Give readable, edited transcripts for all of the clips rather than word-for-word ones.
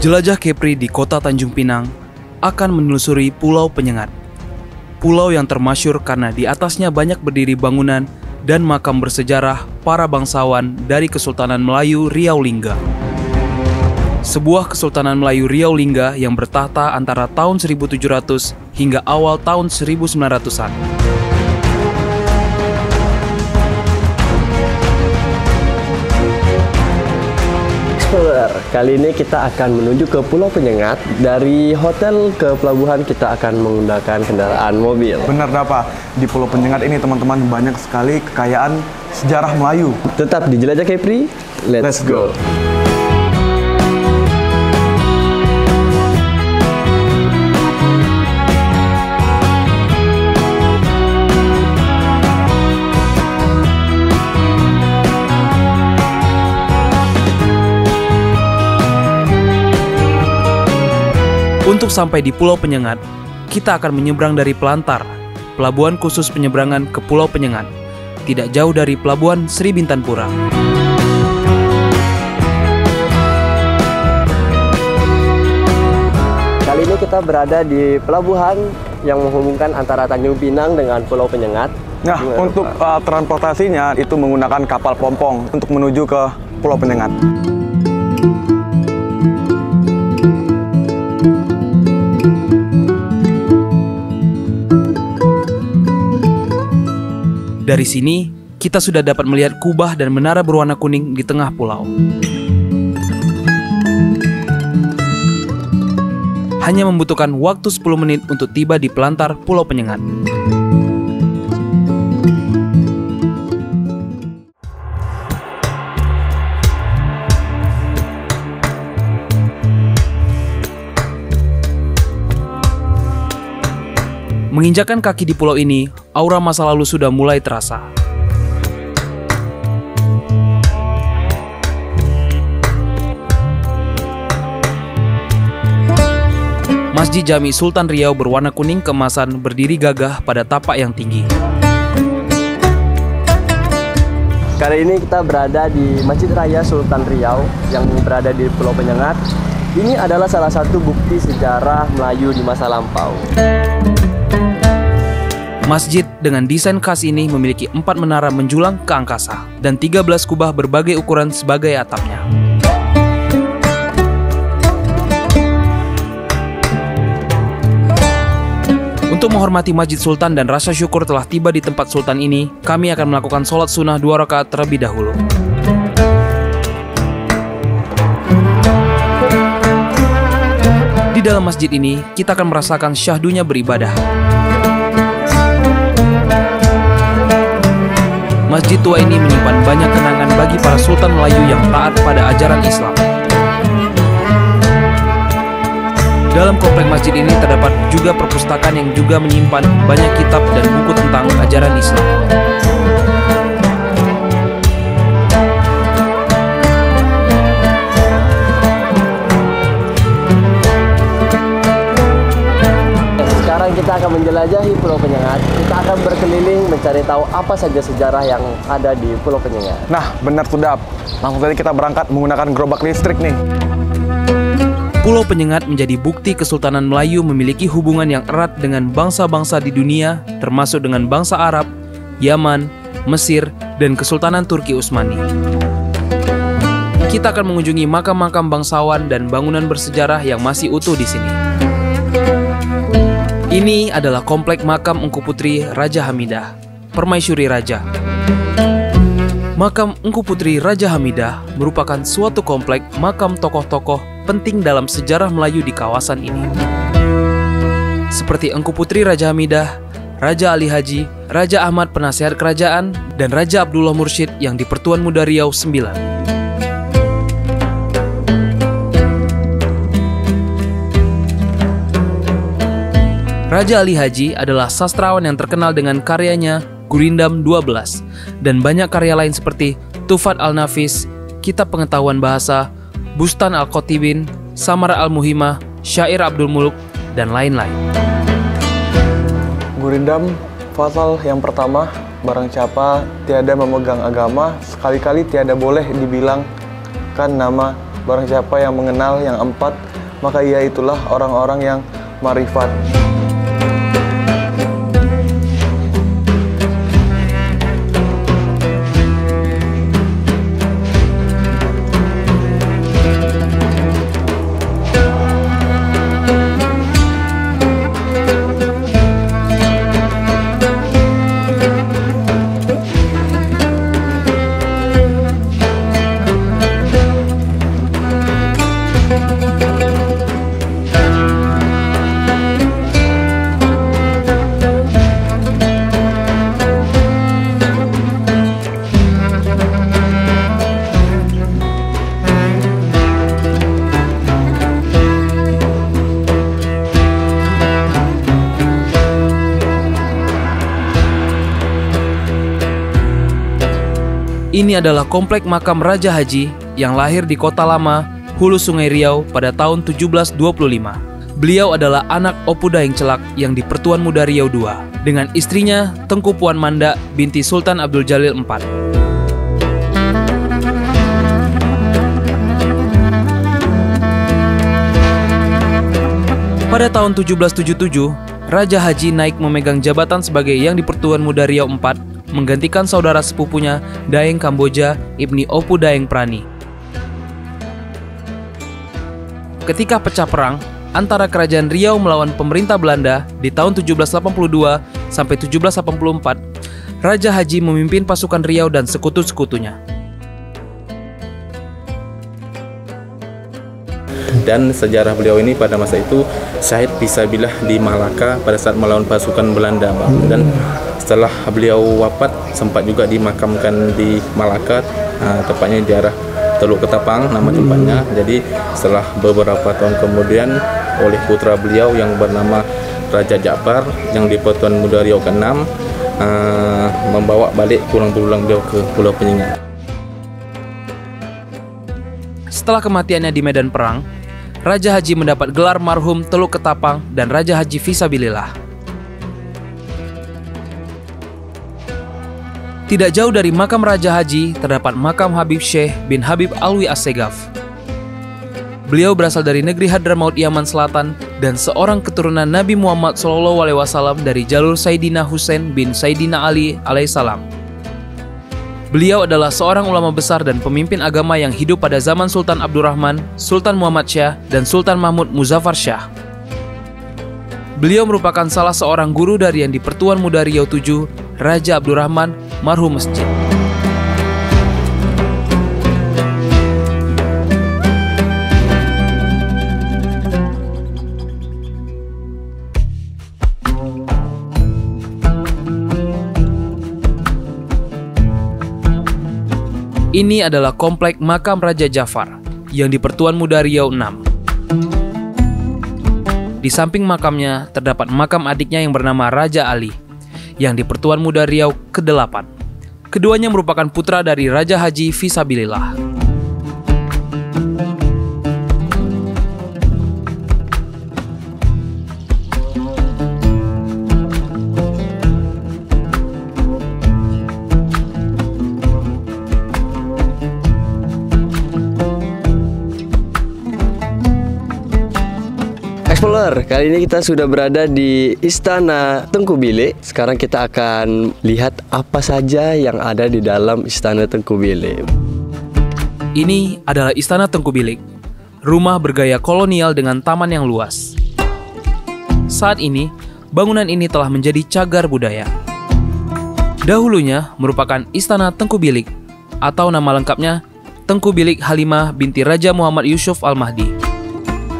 Jelajah Kepri di kota Tanjung Pinang akan menelusuri Pulau Penyengat. Pulau yang termasyhur karena di atasnya banyak berdiri bangunan dan makam bersejarah para bangsawan dari Kesultanan Melayu Riau Lingga. Sebuah Kesultanan Melayu Riau Lingga yang bertahta antara tahun 1700 hingga awal tahun 1900-an. Kali ini kita akan menuju ke Pulau Penyengat. Dari hotel ke pelabuhan kita akan menggunakan kendaraan mobil. Benar, Dapa. Di Pulau Penyengat ini teman-teman banyak sekali kekayaan sejarah Melayu. Tetap di Jelajah Kepri, let's go! Untuk sampai di Pulau Penyengat, kita akan menyeberang dari Pelantar, pelabuhan khusus penyeberangan ke Pulau Penyengat, tidak jauh dari Pelabuhan Sri Bintanpura. Kali ini kita berada di pelabuhan yang menghubungkan antara Tanjung Pinang dengan Pulau Penyengat. Nah, untuk transportasinya itu menggunakan kapal pompong untuk menuju ke Pulau Penyengat. Dari sini, kita sudah dapat melihat kubah dan menara berwarna kuning di tengah pulau. Hanya membutuhkan waktu 10 menit untuk tiba di Pelantar, Pulau Penyengat. Menginjakan kaki di pulau ini, aura masa lalu sudah mulai terasa. Masjid Jami Sultan Riau berwarna kuning keemasan berdiri gagah pada tapak yang tinggi. Kali ini kita berada di Masjid Raya Sultan Riau yang berada di Pulau Penyengat. Ini adalah salah satu bukti sejarah Melayu di masa lampau. Masjid dengan desain khas ini memiliki 4 menara menjulang ke angkasa dan 13 kubah berbagai ukuran sebagai atapnya. Untuk menghormati Masjid Sultan dan rasa syukur telah tiba di tempat Sultan ini, kami akan melakukan sholat sunnah 2 rakaat terlebih dahulu. Di dalam masjid ini, kita akan merasakan syahdunya beribadah. Masjid tua ini menyimpan banyak kenangan bagi para sultan Melayu yang taat pada ajaran Islam. Dalam komplek masjid ini terdapat juga perpustakaan yang juga menyimpan banyak kitab dan buku tentang ajaran Islam. Kita akan menjelajahi Pulau Penyengat. Kita akan berkeliling mencari tahu apa saja sejarah yang ada di Pulau Penyengat. Nah, benar Sudap. Langsung saja kita berangkat menggunakan gerobak listrik nih. Pulau Penyengat menjadi bukti Kesultanan Melayu memiliki hubungan yang erat dengan bangsa-bangsa di dunia, termasuk dengan bangsa Arab, Yaman, Mesir, dan Kesultanan Turki Utsmani. Kita akan mengunjungi makam-makam bangsawan dan bangunan bersejarah yang masih utuh di sini. Ini adalah komplek makam Engku Putri Raja Hamidah, Permaisuri Raja. Makam Engku Putri Raja Hamidah merupakan suatu komplek makam tokoh-tokoh penting dalam sejarah Melayu di kawasan ini. Seperti Engku Putri Raja Hamidah, Raja Ali Haji, Raja Ahmad Penasehat Kerajaan, dan Raja Abdullah Mursyid yang di Pertuan Muda Riau 9. Raja Ali Haji adalah sastrawan yang terkenal dengan karyanya Gurindam 12 dan banyak karya lain seperti Tufat Al-Nafis, Kitab Pengetahuan Bahasa, Bustan Al-Qotibin, Samara Al-Muhimah, Syair Abdul Muluk, dan lain-lain. Gurindam pasal yang pertama, barang siapa tiada memegang agama, sekali-kali tiada boleh dibilangkan nama. Barang siapa yang mengenal yang empat, maka ia itulah orang-orang yang marifat. Ini adalah komplek makam Raja Haji yang lahir di Kota Lama, Hulu Sungai Riau pada tahun 1725. Beliau adalah anak Opu Daeng Celak yang di Pertuan Muda Riau II dengan istrinya Tengku Puan Manda binti Sultan Abdul Jalil IV. Pada tahun 1777, Raja Haji naik memegang jabatan sebagai Yang di Pertuan Muda Riau IV, menggantikan saudara sepupunya Daeng Kamboja Ibni Opu Daeng Prani. Ketika pecah perang antara Kerajaan Riau melawan pemerintah Belanda di tahun 1782 sampai 1784, Raja Haji memimpin pasukan Riau dan sekutu-sekutunya. Dan sejarah beliau ini pada masa itu syahid fisabilillah di Malaka pada saat melawan pasukan Belanda, Bang. Dan setelah beliau wafat sempat juga dimakamkan di Malaka, tepatnya di daerah Teluk Ketapang nama tempatnya. Jadi setelah beberapa tahun kemudian oleh putra beliau yang bernama Raja Ja'far yang di Pertuan Muda Riau ke-6 membawa balik pulang-pulang beliau ke Pulau Penyengat. Setelah kematiannya di medan perang, Raja Haji mendapat gelar marhum Teluk Ketapang dan Raja Haji Fisabilillah. Tidak jauh dari makam Raja Haji terdapat makam Habib Syekh bin Habib Alwi Assegaf. Beliau berasal dari negeri Hadramaut Yaman Selatan dan seorang keturunan Nabi Muhammad SAW dari jalur Sayyidina Husain bin Sayyidina Ali alaihissalam. Beliau adalah seorang ulama besar dan pemimpin agama yang hidup pada zaman Sultan Abdurrahman, Sultan Muhammad Syah, dan Sultan Mahmud Muzaffar Syah. Beliau merupakan salah seorang guru dari Yang di Pertuan Muda Riau VII, Raja Abdurrahman, marhum masjid. Ini adalah komplek makam Raja Ja'far yang di Pertuan Muda Riau VI. Di samping makamnya terdapat makam adiknya yang bernama Raja Ali yang di Pertuan Muda Riau ke-8. Keduanya merupakan putra dari Raja Haji Fisabilillah. Explorer, kali ini kita sudah berada di Istana Tengku Bilik. Sekarang kita akan lihat apa saja yang ada di dalam Istana Tengku Bilik. Ini adalah Istana Tengku Bilik, rumah bergaya kolonial dengan taman yang luas. Saat ini, bangunan ini telah menjadi cagar budaya. Dahulunya merupakan Istana Tengku Bilik, atau nama lengkapnya Tengku Bilik Halimah binti Raja Muhammad Yusuf Al-Mahdi.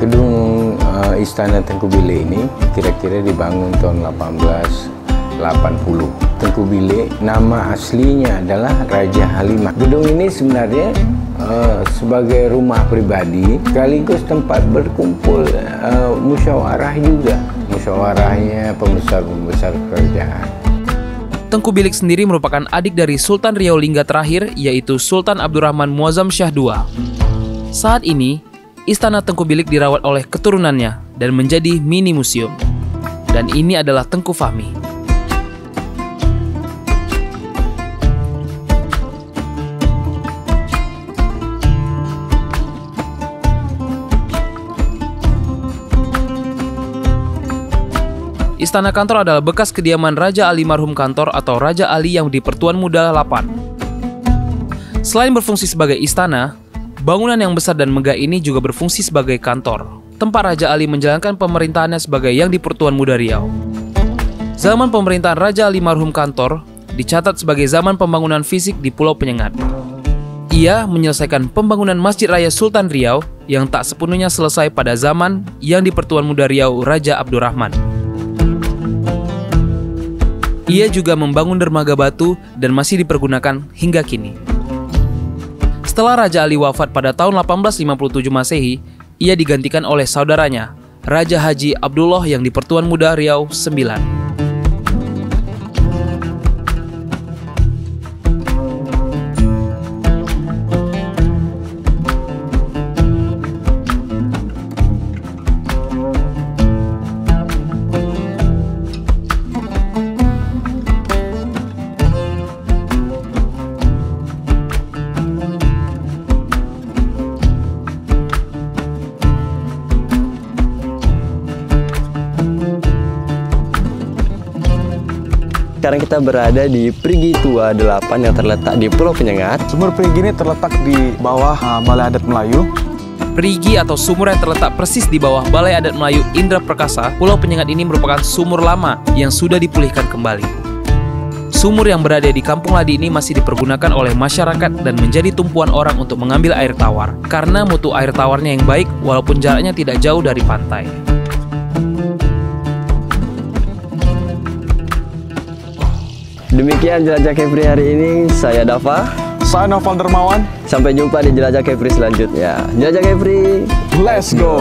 Gedung Istana Tengku Bilik ini kira-kira dibangun tahun 1880. Tengku Bilik nama aslinya adalah Raja Halimah. Gedung ini sebenarnya sebagai rumah pribadi sekaligus tempat berkumpul musyawarah juga. Musyawarahnya pembesar-pembesar kerajaan. Tengku Bilik sendiri merupakan adik dari Sultan Riau Lingga terakhir, yaitu Sultan Abdurrahman Muazzam Syah II. Saat ini, Istana Tengku Bilik dirawat oleh keturunannya dan menjadi mini museum. Dan ini adalah Tengku Fahmi. Istana Kantor adalah bekas kediaman Raja Ali marhum Kantor atau Raja Ali yang di Pertuan Muda 8. Selain berfungsi sebagai istana, bangunan yang besar dan megah ini juga berfungsi sebagai kantor, tempat Raja Ali menjalankan pemerintahannya sebagai yang di Pertuan Muda Riau. Zaman pemerintahan Raja Ali marhum Kantor dicatat sebagai zaman pembangunan fisik di Pulau Penyengat. Ia menyelesaikan pembangunan Masjid Raya Sultan Riau yang tak sepenuhnya selesai pada zaman yang di Pertuan Muda Riau Raja Abdurrahman. Ia juga membangun dermaga batu dan masih dipergunakan hingga kini. Setelah Raja Ali wafat pada tahun 1857 Masehi, ia digantikan oleh saudaranya, Raja Haji Abdullah yang di Pertuan Muda Riau 9. Sekarang kita berada di Perigi Tua 8 yang terletak di Pulau Penyengat. Sumur Perigi ini terletak di bawah Balai Adat Melayu. Perigi atau sumur yang terletak persis di bawah Balai Adat Melayu Indra Perkasa, Pulau Penyengat ini merupakan sumur lama yang sudah dipulihkan kembali. Sumur yang berada di Kampung Ladi ini masih dipergunakan oleh masyarakat dan menjadi tumpuan orang untuk mengambil air tawar, karena mutu air tawarnya yang baik walaupun jaraknya tidak jauh dari pantai. Demikian Jelajah Kepri hari ini, saya Dava. Saya Noval Dermawan. Sampai jumpa di Jelajah Kepri selanjutnya. Jelajah Kepri, Let's go!